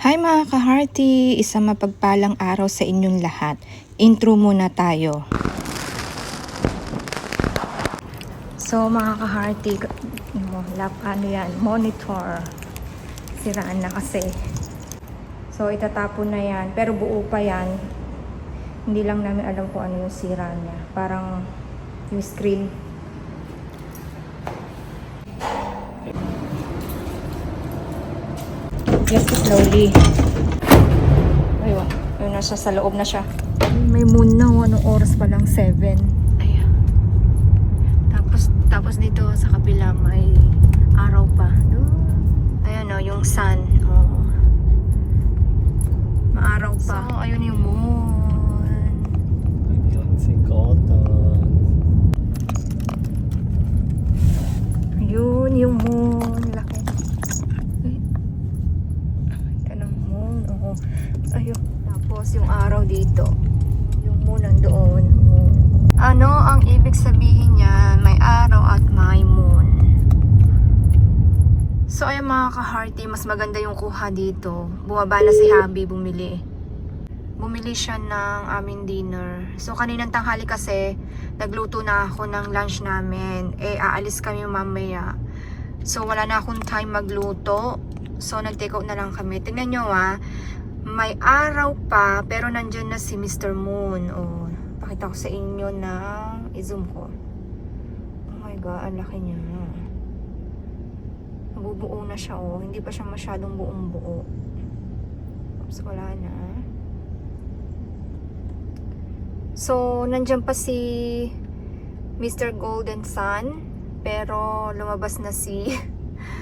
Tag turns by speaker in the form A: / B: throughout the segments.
A: Hi mga ka-hearty! Isang mapagpalang araw sa inyong lahat. Intro muna tayo. So mga ka-hearty, ano yan, monitor. Siraan na kasi. So itatapon na yan, pero buo pa yan. Hindi lang namin alam kung ano yung sira niya. Parang yung screen. Just slowly. Ayun, yun na siya, sa loob na siya. May moon na, anong oras pa lang? 7. Ayan. Tapos dito sa kabila may araw pa. Ayan o, yung sun. Oh. Maaraw pa. So, ayun yung moon.
B: Ayan si Cotton.
A: Ayun yung moon. Laki. Ayun. Tapos yung araw dito. Yung moon nandoon. Ano ang ibig sabihin niya? May araw at may moon. So ayun mga ka-hearty, mas maganda yung kuha dito. Bumaba na si Habi bumili. Bumili siya ng aming dinner. So kaninang tanghali kasi nagluto na ako ng lunch namin. Aalis kami mamaya. So wala na akong time magluto. So nag-take out na lang kami. Tingnan nyo may araw pa, pero nandyan na si Mr. Moon. Oh, pakita ko sa inyo na i-zoom ko. Oh my God, ang laki niya. Nabubuo na siya, oh. Hindi pa siya masyadong buong buo. Oops, wala na. So, nandyan pa si Mr. Golden Sun, pero lumabas na si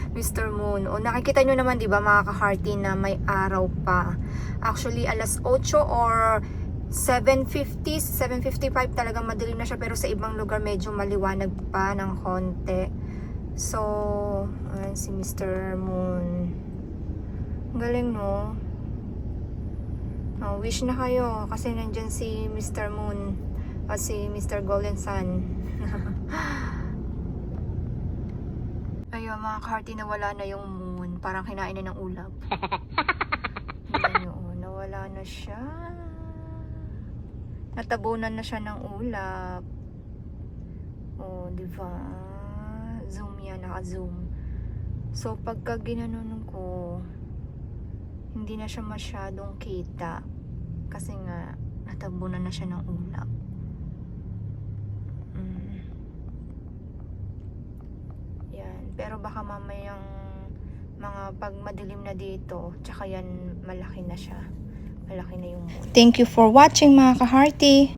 A: Mr. Moon. O nakikita nyo naman 'di ba mga ka-hearty na may araw pa. Actually alas 8 or 7:50, 7:55 talagang madilim na siya, pero sa ibang lugar medyo maliwanag pa ng konti. So, ayan si Mr. Moon. Galing no? Wish na kayo kasi nandyan si Mr. Moon at si Mr. Golden Sun. Ayun mga ka-hearty, nawala na yung moon. Parang kinain na ng ulap. Ayun, nawala na siya. Natabunan na siya ng ulap. Oh, diba? Zoom yan, naka-zoom. So, pagka ginanon ko, hindi na siya masyadong kita. Kasi nga, natabunan na siya ng ulap. Pero baka mamayang mga pag madilim na dito, tsaka yan malaki na siya. Malaki na yung moon. Thank you for watching mga ka-hearty.